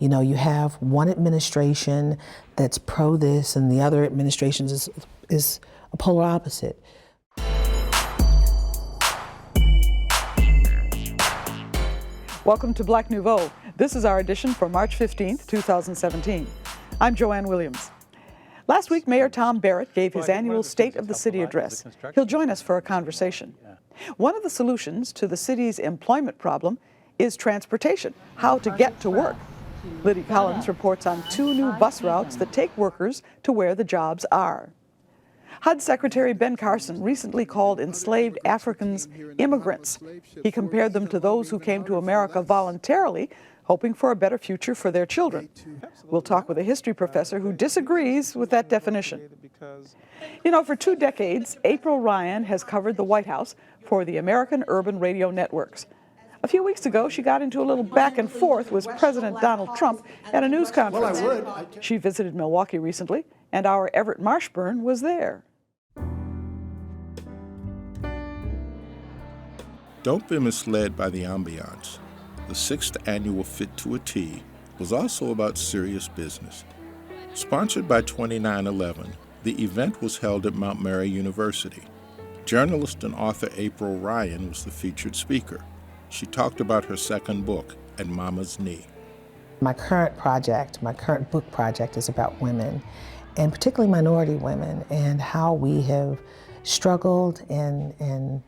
You know, you have one administration that's pro this and the other administration is a polar opposite. Welcome to Black Nouveau. This is our edition for March 15th, 2017. I'm Joanne Williams. Last week, Mayor Tom Barrett gave his annual State of the City address. He'll join us for a conversation. One of the solutions to the city's employment problem is transportation, how to get to work. Liddy Collins reports on 2 new bus routes that take workers to where the jobs are. HUD Secretary Ben Carson recently called enslaved Africans immigrants. He compared them to those who came to America voluntarily, hoping for a better future for their children. We'll talk with a history professor who disagrees with that definition. You know, for 2 decades, April Ryan has covered the White House for the American Urban Radio Networks. A few weeks ago, she got into a little back and forth with President Donald Trump at a news conference. She visited Milwaukee recently, and our Everett Marshburn was there. Don't be misled by the ambiance. The 6th annual Fit to a T was also about serious business. Sponsored by 2911, the event was held at Mount Mary University. Journalist and author April Ryan was the featured speaker. She talked about her second book, At Mama's Knee. My current book project is about women, and particularly minority women, and how we have struggled and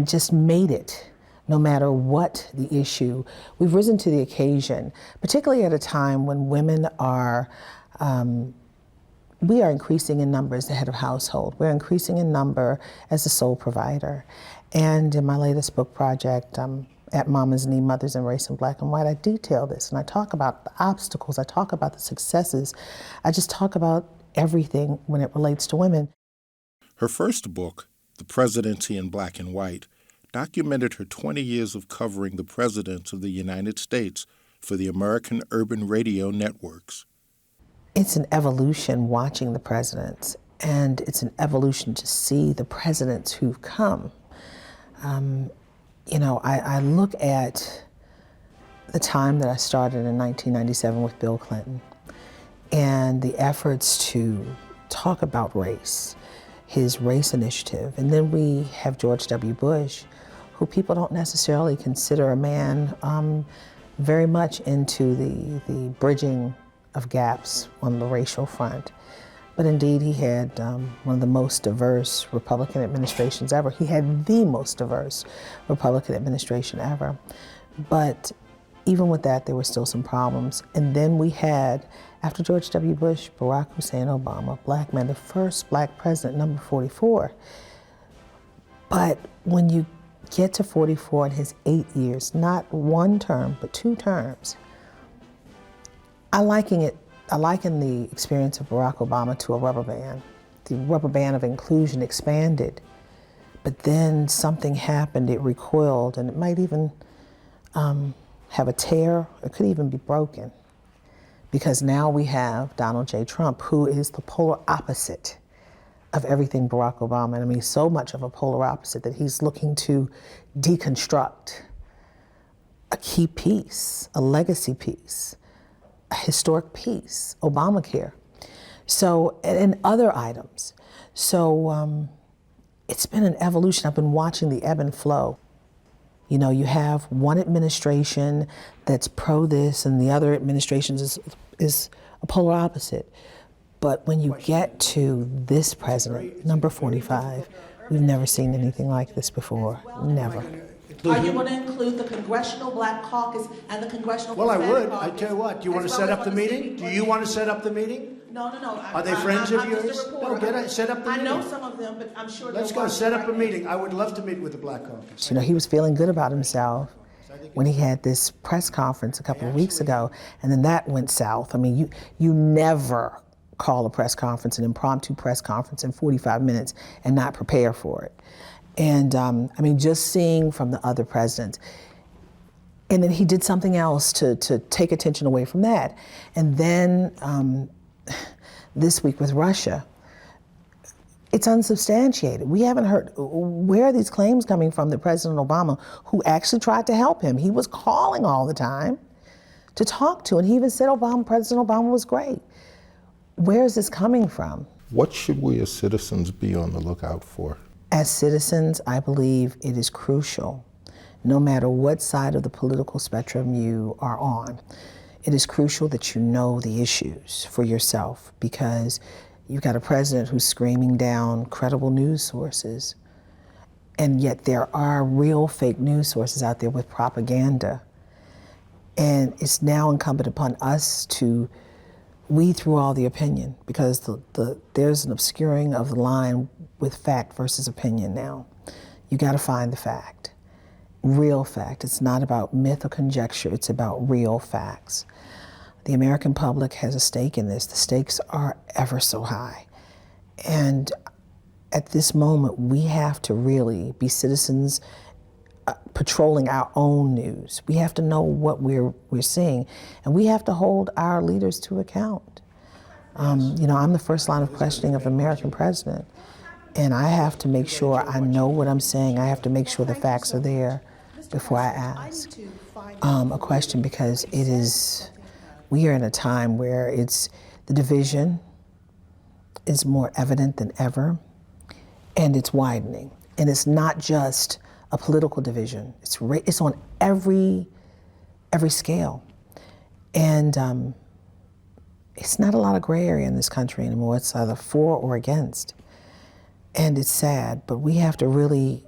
just made it. No matter what the issue, we've risen to the occasion, particularly at a time when women are, we are increasing in number as the head of household. We're increasing in number as the sole provider. And in my latest book project, At Mama's Knee, Mothers in Race and Black and White, I detail this and I talk about the obstacles, I talk about the successes, I just talk about everything when it relates to women. Her first book, The Presidency in Black and White, documented her 20 years of covering the presidents of the United States for the American Urban Radio Networks. It's an evolution watching the presidents, and it's an evolution to see the presidents who've come. You know, I look at the time that I started in 1997 with Bill Clinton and the efforts to talk about race, his race initiative, and then we have George W. Bush, who people don't necessarily consider a man very much into the bridging of gaps on the racial front. But indeed, he had one of the most diverse Republican administrations ever. He had the most diverse Republican administration ever. But even with that, there were still some problems. And then we had, after George W. Bush, Barack Hussein Obama, black man, the first black president, number 44. But when you get to 44 in his 8 years, not 1 term, but 2 terms, I liken the experience of Barack Obama to a rubber band. The rubber band of inclusion expanded, but then something happened, it recoiled, and it might even have a tear, it could even be broken. Because now we have Donald J. Trump, who is the polar opposite of everything Barack Obama. And I mean, so much of a polar opposite that he's looking to deconstruct a key piece, a legacy piece, a historic piece, Obamacare. So, and other items. So it's been an evolution. I've been watching the ebb and flow. You know, you have one administration that's pro this and the other administration is a polar opposite. But when you get to this president, number 45, we've never seen anything like this before, never. Are you going to include the Congressional Black Caucus and the Congressional Well, I would. Caucus? I tell you what, do you want to set up the meeting? Do you want to set up the meeting? No. Are they friends of yours? No, set up the meeting. I know some of them, but I'm sure Let's go set up a meeting. I would love to meet with the Black Caucus. You know, he was feeling good about himself when he had this press conference a couple of weeks ago, and then that went south. I mean, you never call a press conference, an impromptu press conference in 45 minutes and not prepare for it. And I mean, just seeing from the other presidents. And then he did something else to take attention away from that. And then this week with Russia, it's unsubstantiated. We haven't heard, where are these claims coming from that President Obama, who actually tried to help him, he was calling all the time to talk to. And he even said President Obama was great. Where is this coming from? What should we as citizens be on the lookout for? As citizens, I believe it is crucial, no matter what side of the political spectrum you are on, it is crucial that you know the issues for yourself, because you've got a president who's screaming down credible news sources, and yet there are real fake news sources out there with propaganda. And it's now incumbent upon us to weed through all the opinion, because there's an obscuring of the line with fact versus opinion now. You got to find the fact, real fact. It's not about myth or conjecture, it's about real facts. The American public has a stake in this. The stakes are ever so high. And at this moment, we have to really be citizens patrolling our own news. We have to know what we're seeing, and we have to hold our leaders to account. You know, I'm the first line of questioning of an American president, and I have to make sure I know what I'm saying. I have to make sure the facts are there before I ask a question, because we are in a time where the division is more evident than ever, and it's widening. And it's not just a political division. It's on every scale. And it's not a lot of gray area in this country anymore. It's either for or against. And it's sad, but we have to really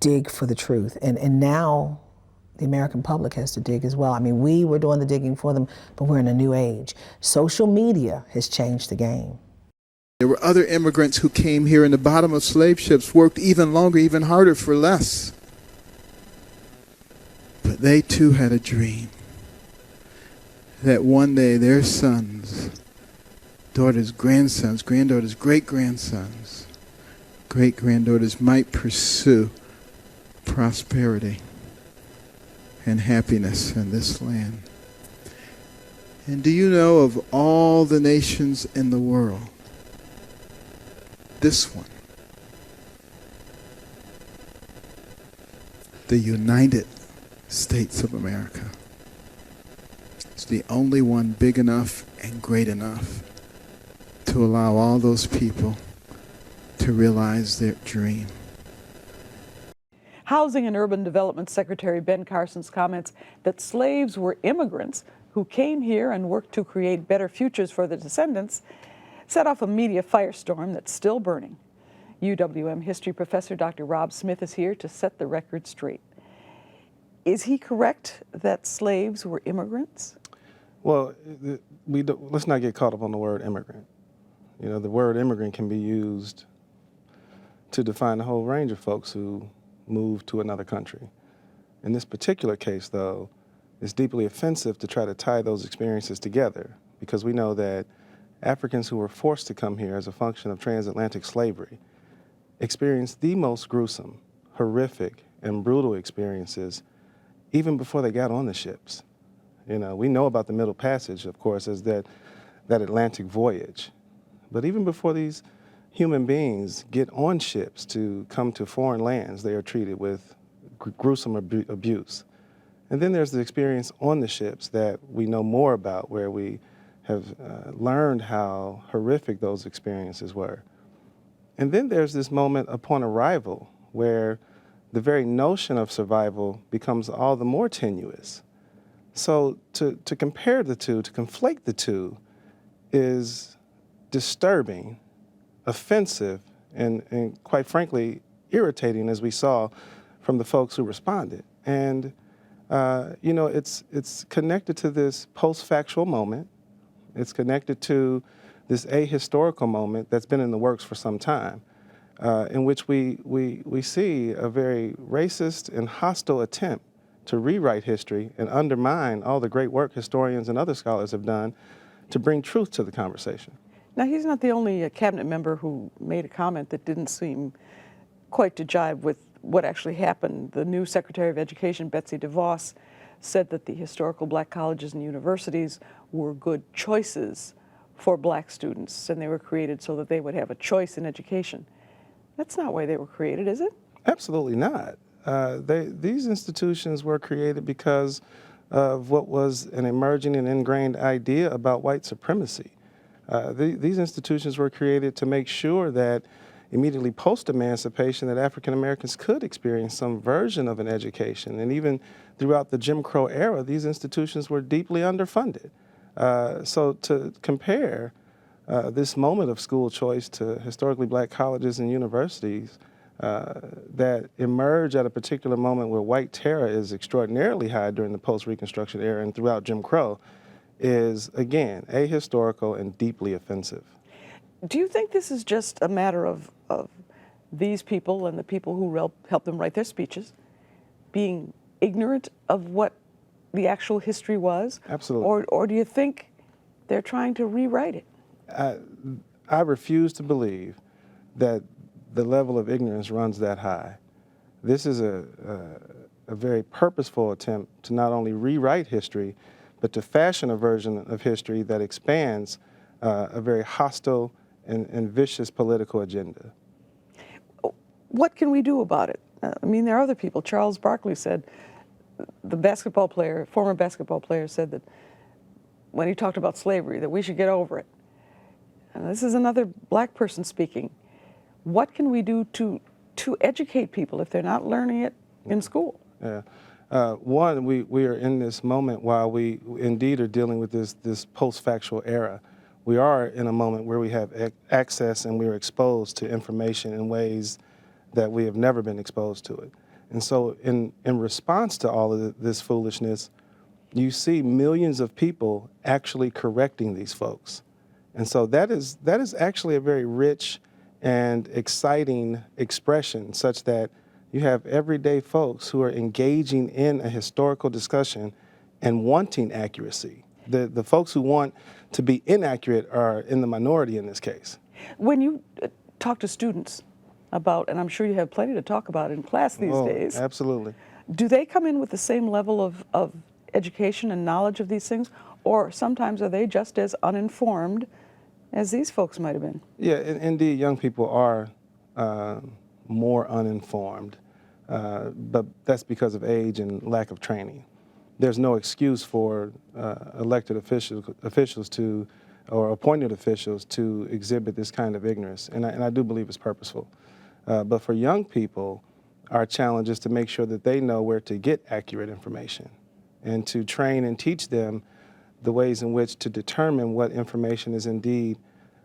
dig for the truth. And now the American public has to dig as well. I mean, we were doing the digging for them, but we're in a new age. Social media has changed the game. There were other immigrants who came here in the bottom of slave ships, worked even longer, even harder for less. But they too had a dream that one day their sons, daughters, grandsons, granddaughters, great-grandsons, great-granddaughters might pursue prosperity and happiness in this land. And do you know, of all the nations in the world, this one, the United States of America, is the only one big enough and great enough to allow all those people to realize their dream. Housing and Urban Development Secretary Ben Carson's comments that slaves were immigrants who came here and worked to create better futures for the descendants set off a media firestorm that's still burning. UWM history professor Dr. Rob Smith is here to set the record straight. Is he correct that slaves were immigrants? Well, let's not get caught up on the word immigrant. You know, the word immigrant can be used to define a whole range of folks who moved to another country. In this particular case, though, it's deeply offensive to try to tie those experiences together, because we know that Africans who were forced to come here as a function of transatlantic slavery experienced the most gruesome, horrific, and brutal experiences even before they got on the ships. You know, we know about the Middle Passage, of course, as that Atlantic voyage. But even before these human beings get on ships to come to foreign lands, they are treated with gruesome abuse. And then there's the experience on the ships that we know more about, where we have learned how horrific those experiences were. And then there's this moment upon arrival where the very notion of survival becomes all the more tenuous. So to compare the two, to conflate the two, is disturbing, offensive, and quite frankly, irritating, as we saw from the folks who responded. And you know, it's connected to this post-factual moment. It's connected to this ahistorical moment that's been in the works for some time, in which we see a very racist and hostile attempt to rewrite history and undermine all the great work historians and other scholars have done to bring truth to the conversation. Now, he's not the only cabinet member who made a comment that didn't seem quite to jive with what actually happened. The new Secretary of Education, Betsy DeVos, said that the historical black colleges and universities were good choices for black students, and they were created so that they would have a choice in education. That's not why they were created, is it? Absolutely not. These institutions were created because of what was an emerging and ingrained idea about white supremacy. These institutions were created to make sure that immediately post-emancipation that African Americans could experience some version of an education. And even throughout the Jim Crow era, these institutions were deeply underfunded. So to compare this moment of school choice to historically black colleges and universities that emerge at a particular moment where white terror is extraordinarily high during the post-Reconstruction era and throughout Jim Crow is, again, ahistorical and deeply offensive. Do you think this is just a matter of these people and the people who helped them write their speeches being ignorant of what the actual history was? Absolutely. Or do you think they're trying to rewrite it? I refuse to believe that the level of ignorance runs that high. This is a very purposeful attempt to not only rewrite history, but to fashion a version of history that expands a very hostile and vicious political agenda. What can we do about it? I mean, there are other people. Charles Barkley said, former basketball player said that when he talked about slavery, that we should get over it. And this is another black person speaking. What can we do to educate people if they're not learning it in school? Yeah. One, we are in this moment while we indeed are dealing with this post-factual era. We are in a moment where we have access and we are exposed to information in ways that we have never been exposed to it. And so in response to all of this foolishness, you see millions of people actually correcting these folks. And so that is actually a very rich and exciting expression, such that you have everyday folks who are engaging in a historical discussion and wanting accuracy. The folks who want to be inaccurate are in the minority in this case. When you talk to students about, and I'm sure you have plenty to talk about in class these days. Absolutely. Do they come in with the same level of education and knowledge of these things, or sometimes are they just as uninformed as these folks might have been? Yeah, indeed, young people are more uninformed, but that's because of age and lack of training. There's no excuse for elected officials to, or appointed officials to exhibit this kind of ignorance, and I do believe it's purposeful. But for young people, our challenge is to make sure that they know where to get accurate information and to train and teach them the ways in which to determine what information is indeed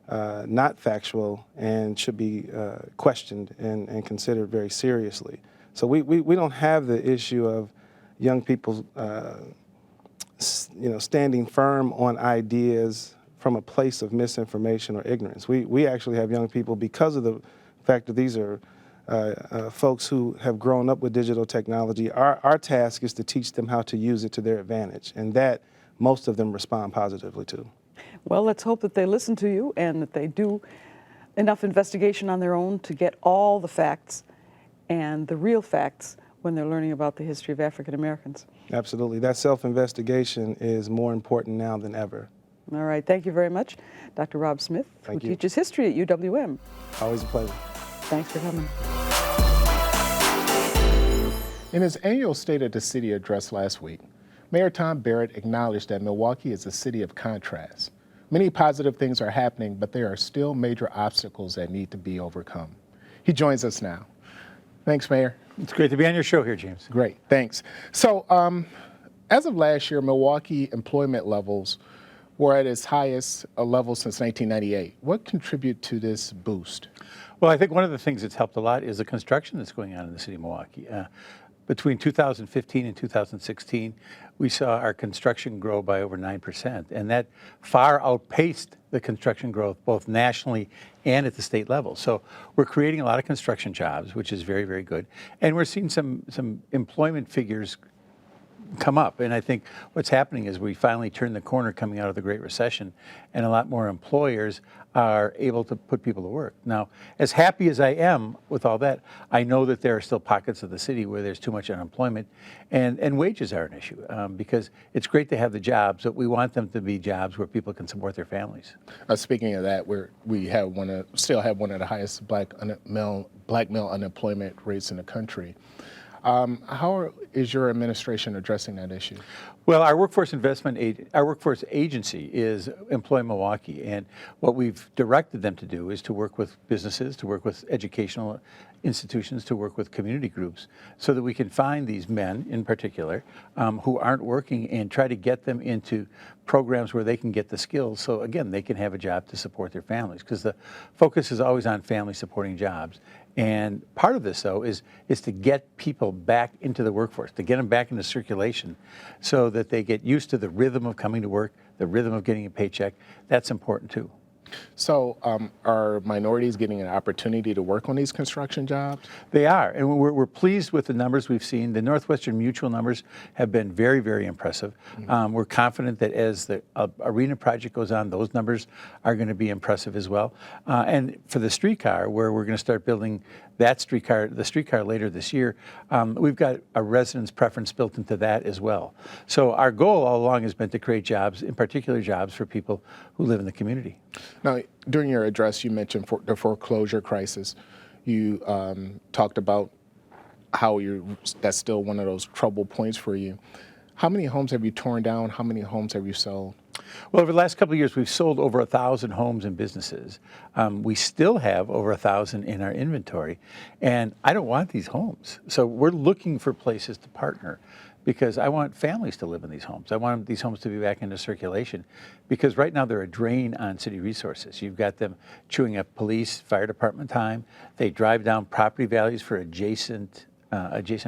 not factual and should be questioned and considered very seriously. So we don't have the issue of young people standing firm on ideas from a place of misinformation or ignorance. We actually have young people, because of the fact that these are folks who have grown up with digital technology, our task is to teach them how to use it to their advantage, and that most of them respond positively to. Well, let's hope that they listen to you and that they do enough investigation on their own to get all the facts and the real facts when they're learning about the history of African Americans. Absolutely. That self-investigation is more important now than ever. All right. Thank you very much, Dr. Rob Smith, who teaches history at UWM. Always a pleasure. Thanks for coming. In his annual State of the City address last week, Mayor Tom Barrett acknowledged that Milwaukee is a city of contrast. Many positive things are happening, but there are still major obstacles that need to be overcome. He joins us now. Thanks, Mayor. It's great to be on your show here, James. Great, thanks. So, as of last year, Milwaukee employment levels were at its highest level since 1998. What contributed to this boost? Well, I think one of the things that's helped a lot is the construction that's going on in the city of Milwaukee. Between 2015 and 2016, we saw our construction grow by over 9%, and that far outpaced the construction growth both nationally and at the state level. So we're creating a lot of construction jobs, which is very, very good, and we're seeing some employment figures come up. And I think what's happening is we finally turned the corner coming out of the Great Recession, and a lot more employers are able to put people to work. Now, as happy as I am with all that, I know that there are still pockets of the city where there's too much unemployment, and wages are an issue, because it's great to have the jobs, but we want them to be jobs where people can support their families. Speaking of that, we still have one of the highest black male unemployment rates in the country. How is your administration addressing that issue? Well, our workforce agency is Employ Milwaukee, and what we've directed them to do is to work with businesses, to work with educational institutions, to work with community groups, so that we can find these men, in particular, who aren't working, and try to get them into programs where they can get the skills, so again, they can have a job to support their families, because the focus is always on family supporting jobs. And part of this, though, is to get people back into the workforce, to get them back into circulation, so that they get used to the rhythm of coming to work, the rhythm of getting a paycheck. That's important, too. So are minorities getting an opportunity to work on these construction jobs? They are, and we're pleased with the numbers we've seen. The Northwestern Mutual numbers have been very, very impressive. We're confident that as the arena project goes on, those numbers are going to be impressive as well. And for the streetcar, where we're going to start building that streetcar, the streetcar later this year, we've got a residence preference built into that as well. So our goal all along has been to create jobs, in particular jobs for people who live in the community. Now, during your address, you mentioned the foreclosure crisis. You talked about how that's still one of those trouble points for you. How many homes have you torn down? How many homes have you sold? Well, over the last couple of years, we've sold over 1,000 homes and businesses. We still have over 1,000 in our inventory, and I don't want these homes. So we're looking for places to partner, because I want families to live in these homes. I want these homes to be back into circulation, because right now they're a drain on city resources. You've got them chewing up police, fire department time. They drive down property values for adjacent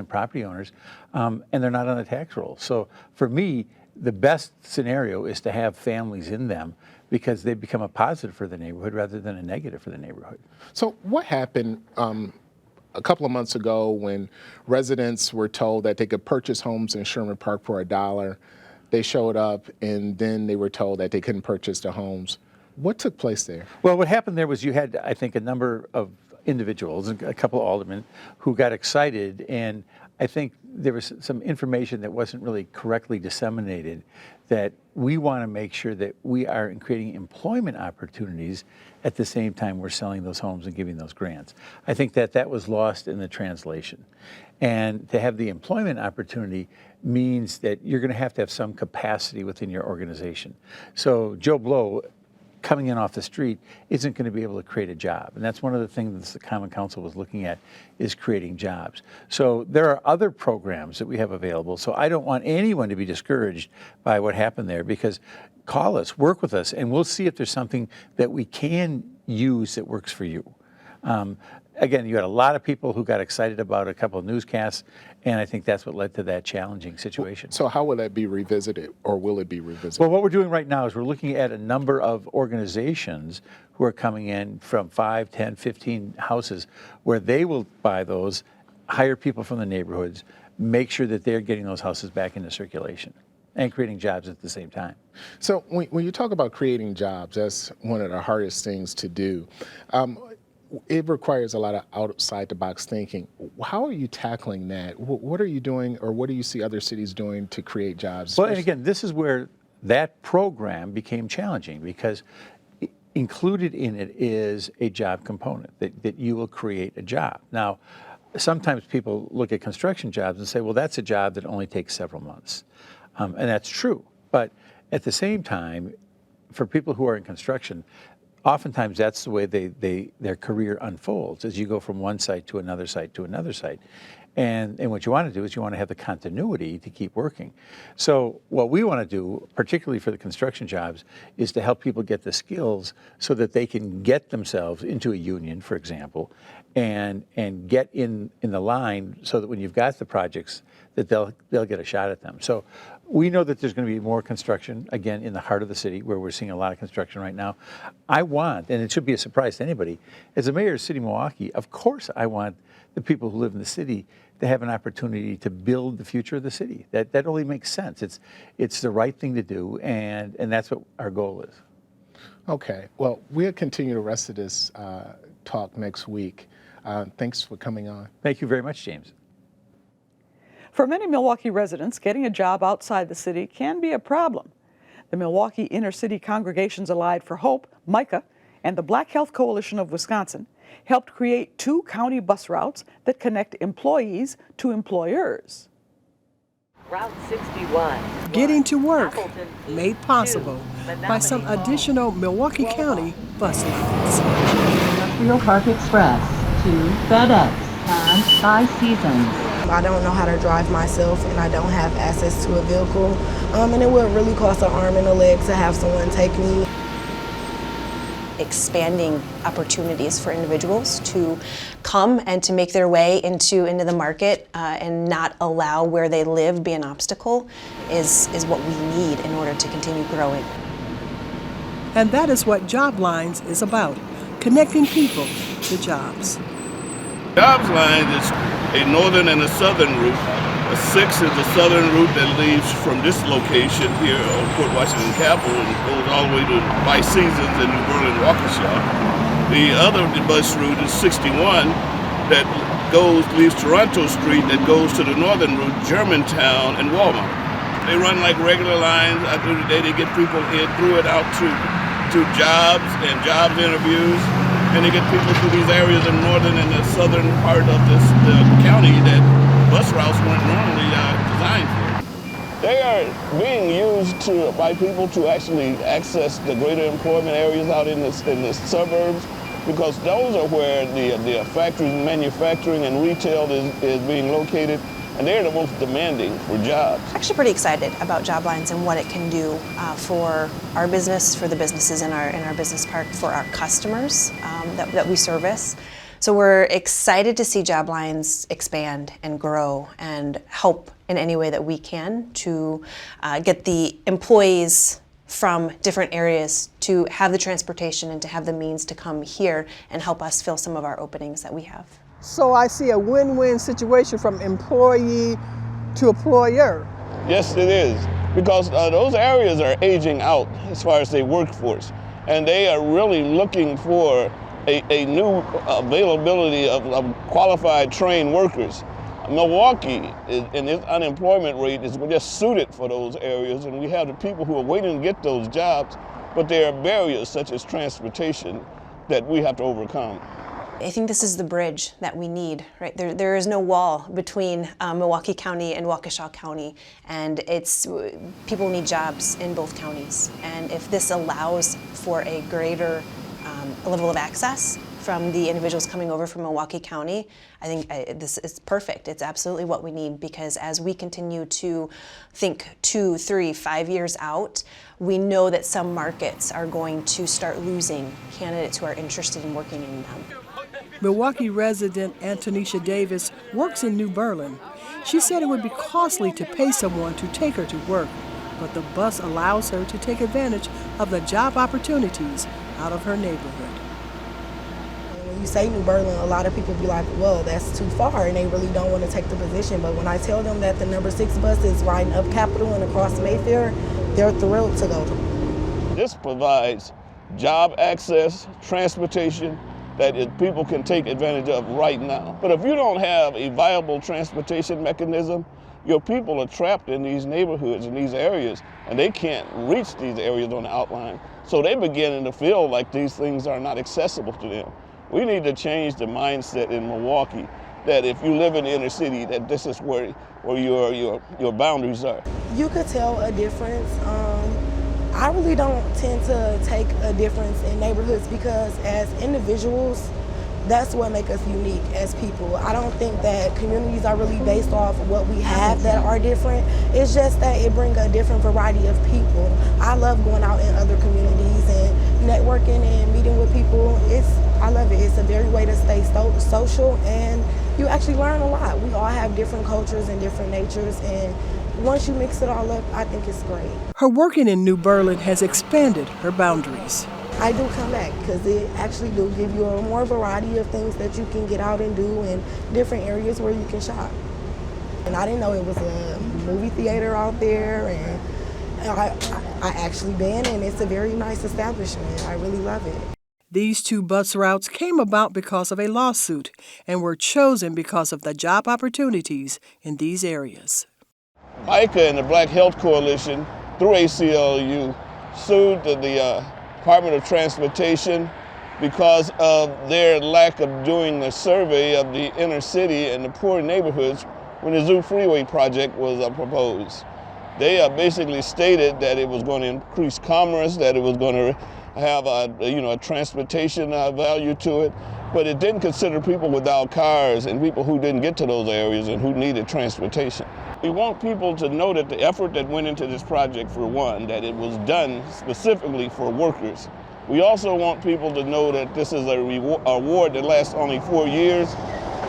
property owners, and they're not on the tax roll. So for me, the best scenario is to have families in them, because they become a positive for the neighborhood rather than a negative for the neighborhood. So what happened a couple of months ago when residents were told that they could purchase homes in Sherman Park for $1? They showed up, and then they were told that they couldn't purchase the homes. What took place there? Well, what happened there was you had, I think, a number of individuals, a couple of aldermen, who got excited, and I think there was some information that wasn't really correctly disseminated, that we want to make sure that we are creating employment opportunities at the same time we're selling those homes and giving those grants. I think that was lost in the translation. And to have the employment opportunity means that you're going to have some capacity within your organization. So Joe Blow, coming in off the street, isn't going to be able to create a job. And that's one of the things that the Common Council was looking at, is creating jobs. So there are other programs that we have available. So I don't want anyone to be discouraged by what happened there, because call us, work with us, and we'll see if there's something that we can use that works for you. Again, you had a lot of people who got excited about a couple of newscasts, and I think that's what led to that challenging situation. So how will that be revisited, or will it be revisited? Well, what we're doing right now is we're looking at a number of organizations who are coming in from 5, 10, 15 houses, where they will buy those, hire people from the neighborhoods, make sure that they're getting those houses back into circulation and creating jobs at the same time. So when you talk about creating jobs, that's one of the hardest things to do. It requires a lot of outside-the-box thinking. How are you tackling that? What are you doing, or what do you see other cities doing to create jobs? Well, and again, this is where that program became challenging, because included in it is a job component, that you will create a job. Now, sometimes people look at construction jobs and say, well, that's a job that only takes several months. And that's true. But at the same time, for people who are in construction, oftentimes that's the way their career unfolds, as you go from one site to another site to another site. And what you want to do is you want to have the continuity to keep working. So what we want to do, particularly for the construction jobs, is to help people get the skills so that they can get themselves into a union, for example, and get in the line, so that when you've got the projects, that they'll get a shot at them. So we know that there's going to be more construction, again, in the heart of the city, where we're seeing a lot of construction right now. I want, and it should be a surprise to anybody, as a mayor of the city of Milwaukee, of course I want the people who live in the city to have an opportunity to build the future of the city. That only makes sense. It's the right thing to do, and that's what our goal is. Okay. Well, we'll continue the rest of this talk next week. Thanks for coming on. Thank you very much, James. For many Milwaukee residents, getting a job outside the city can be a problem. The Milwaukee Inner City Congregations Allied for Hope, MICAH, and the Black Health Coalition of Wisconsin helped create 2 county bus routes that connect employees to employers. Route 61. Getting to work made possible by some additional Milwaukee County bus lines. Industrial Park Express to FedEx and Sky Seasons. I don't know how to drive myself and I don't have access to a vehicle. And it would really cost an arm and a leg to have someone take me. Expanding opportunities for individuals to come and to make their way into the market and not allow where they live be an obstacle is what we need in order to continue growing. And that is what Job Lines is about, connecting people to jobs. Jobs Line is a northern and a southern route. A 6 is the southern route that leaves from this location here on Port Washington Capitol and goes all the way to By Seasons in New Berlin, Waukesha. The other bus route is 61 that leaves Toronto Street that goes to the northern route, Germantown and Walmart. They run like regular lines. After the day, they get people in through it out to jobs and jobs interviews. And they get people through these areas in northern and the southern part of the county that bus routes weren't normally designed for. They are being used by people to actually access the greater employment areas out in the suburbs, because those are where the factories, manufacturing, and retail is being located. And they're the most demanding for jobs. Actually pretty excited about Job Lines and what it can do for our business, for the businesses in our business park, for our customers that we service. So we're excited to see Job Lines expand and grow and help in any way that we can to get the employees from different areas to have the transportation and to have the means to come here and help us fill some of our openings that we have. So I see a win-win situation from employee to employer. Yes, it is, because those areas are aging out as far as their workforce, and they are really looking for a new availability of qualified, trained workers. Milwaukee, and its unemployment rate is just suited for those areas, and we have the people who are waiting to get those jobs, but there are barriers such as transportation that we have to overcome. I think this is the bridge that we need, right? There is no wall between Milwaukee County and Waukesha County, and people need jobs in both counties. And if this allows for a greater level of access from the individuals coming over from Milwaukee County, I think this is perfect. It's absolutely what we need, because as we continue to think 2, 3, 5 years out, we know that some markets are going to start losing candidates who are interested in working in them. Milwaukee resident Antonishia Davis works in New Berlin. She said it would be costly to pay someone to take her to work, but the bus allows her to take advantage of the job opportunities out of her neighborhood. When you say New Berlin, a lot of people be like, well, that's too far, and they really don't want to take the position. But when I tell them that the number 6 bus is riding up Capitol and across Mayfair, they're thrilled to go. This provides job access, transportation, that people can take advantage of right now. But if you don't have a viable transportation mechanism, your people are trapped in these neighborhoods, in these areas, and they can't reach these areas on the outline. So they begin to feel like these things are not accessible to them. We need to change the mindset in Milwaukee that if you live in the inner city, that this is where your boundaries are. You could tell a difference. I really don't tend to take a difference in neighborhoods, because as individuals, that's what makes us unique as people. I don't think that communities are really based off what we have that are different. It's just that it brings a different variety of people. I love going out in other communities and networking and meeting with people. I love it. It's a very way to stay social, and you actually learn a lot. We all have different cultures and different natures, and once you mix it all up, I think it's great. Her working in New Berlin has expanded her boundaries. I do come back because it actually do give you a more variety of things that you can get out and do in different areas where you can shop. And I didn't know it was a movie theater out there, and I actually been, and it's a very nice establishment. I really love it. These 2 bus routes came about because of a lawsuit and were chosen because of the job opportunities in these areas. MICAH and the Black Health Coalition, through ACLU, sued the Department of Transportation, because of their lack of doing the survey of the inner city and the poor neighborhoods when the Zoo Freeway project was proposed. They basically stated that it was going to increase commerce, that it was going to have a transportation value to it, but it didn't consider people without cars and people who didn't get to those areas and who needed transportation. We want people to know that the effort that went into this project, for one, that it was done specifically for workers. We also want people to know that this is a award that lasts only 4 years,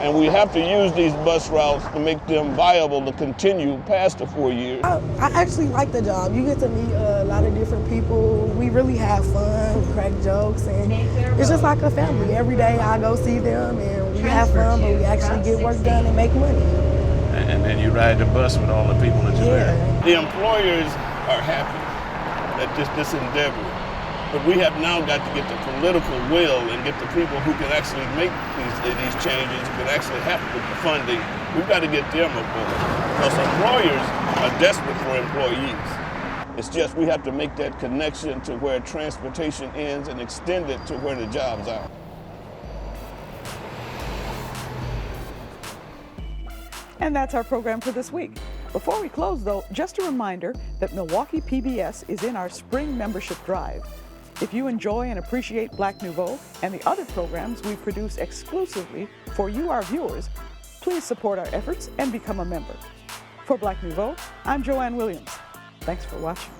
and we have to use these bus routes to make them viable to continue past the 4 years. I actually like the job. You get to meet a lot of different people. We really have fun, we crack jokes, and it's just like a family. Every day I go see them and we have fun, but we actually get work done and make money. And then you ride the bus with all the people that you're there. The employers are happy at this endeavor. But we have now got to get the political will and get the people who can actually make these changes, who can actually help with the funding. We've got to get them aboard. Because employers are desperate for employees. It's just we have to make that connection to where transportation ends and extend it to where the jobs are. And that's our program for this week. Before we close, though, just a reminder that Milwaukee PBS is in our spring membership drive. If you enjoy and appreciate Black Nouveau and the other programs we produce exclusively for you, our viewers, please support our efforts and become a member. For Black Nouveau, I'm Joanne Williams. Thanks for watching.